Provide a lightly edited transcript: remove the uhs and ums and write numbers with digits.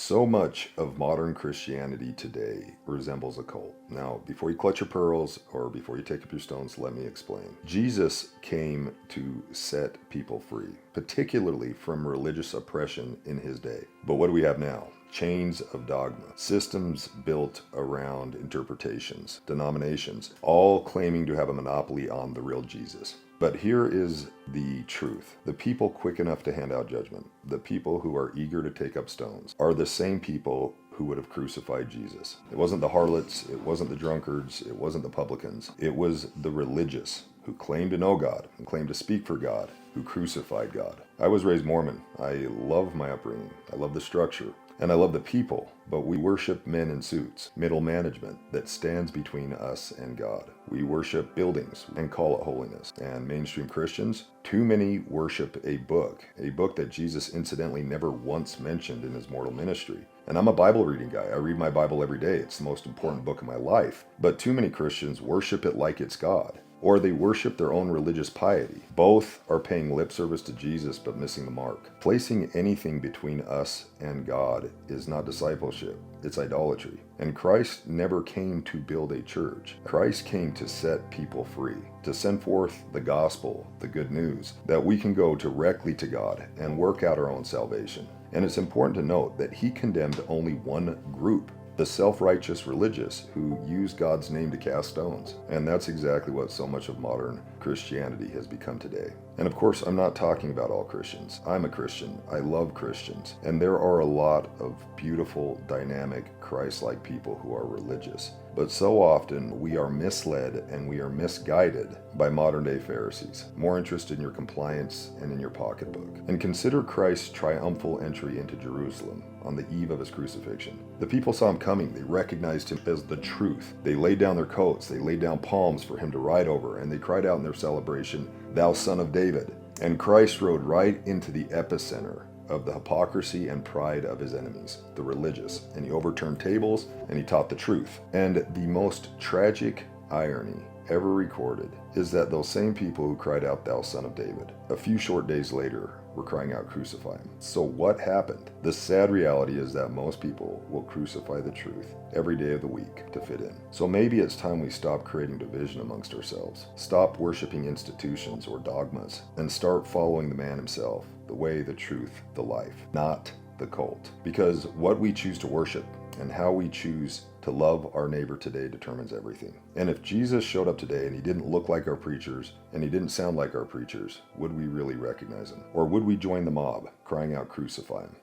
So much of modern Christianity today resembles a cult. Now, before you clutch your pearls or before you take up your stones, let me explain. Jesus came to set people free, particularly from religious oppression in his day. But what do we have now? Chains of dogma, systems built around interpretations, denominations, all claiming to have a monopoly on the real Jesus. But here is the truth. The people quick enough to hand out judgment, the people who are eager to take up stones, are the same people who would have crucified Jesus. It wasn't the harlots, it wasn't the drunkards, it wasn't the publicans. It was the religious who claimed to know God and claimed to speak for God, who crucified God. I was raised Mormon. I love my upbringing. I love the structure. And I love the people, but we worship men in suits, middle management that stands between us and God. We worship buildings and call it holiness. And mainstream Christians, too many worship a book that Jesus incidentally never once mentioned in his mortal ministry. And I'm a Bible reading guy. I read my Bible every day. It's the most important book of my life. But too many Christians worship it like it's God. Or they worship their own religious piety. Both are paying lip service to Jesus but missing the mark. Placing anything between us and God is not discipleship, it's idolatry. And Christ never came to build a church. Christ came to set people free, to send forth the gospel, the good news, that we can go directly to God and work out our own salvation. And it's important to note that he condemned only one group, the self-righteous religious who use God's name to cast stones. And that's exactly what so much of modern Christianity has become today. And of course, I'm not talking about all Christians. I'm a Christian. I love Christians. And there are a lot of beautiful, dynamic, Christ-like people who are religious. But so often we are misled and we are misguided by modern-day Pharisees, more interested in your compliance and in your pocketbook. And consider Christ's triumphal entry into Jerusalem on the eve of his crucifixion. The people saw him coming. They recognized him as the truth. They laid down their coats. They laid down palms for him to ride over, and they cried out in their celebration, "Thou Son of David." And Christ rode right into the epicenter of the hypocrisy and pride of his enemies, the religious. And he overturned tables and he taught the truth. And the most tragic irony ever recorded is that those same people who cried out, "Thou Son of David," a few short days later were crying out, "Crucify him." So what happened? The sad reality is that most people will crucify the truth every day of the week to fit in. So maybe it's time we stop creating division amongst ourselves, stop worshiping institutions or dogmas, and start following the man himself, the way, the truth, the life, not the cult. Because what we choose to worship and how we choose to love our neighbor today determines everything. And if Jesus showed up today and he didn't look like our preachers and he didn't sound like our preachers, would we really recognize him? Or would we join the mob crying out, "Crucify him"?